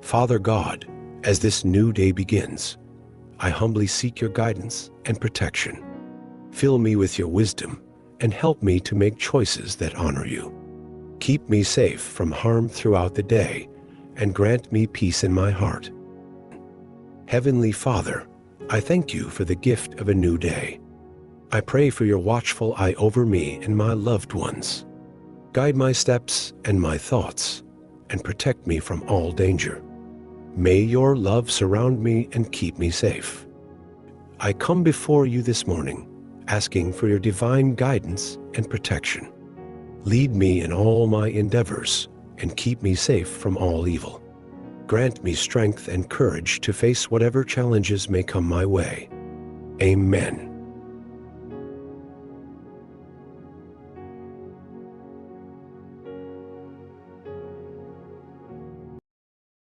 Father God, as this new day begins, I humbly seek your guidance and protection. Fill me with your wisdom and help me to make choices that honor you. Keep me safe from harm throughout the day and grant me peace in my heart. Heavenly Father, I thank you for the gift of a new day. I pray for your watchful eye over me and my loved ones. Guide my steps and my thoughts and protect me from all danger. May your love surround me and keep me safe. I come before you this morning, asking for your divine guidance and protection. Lead me in all my endeavors and keep me safe from all evil. Grant me strength and courage to face whatever challenges may come my way. Amen.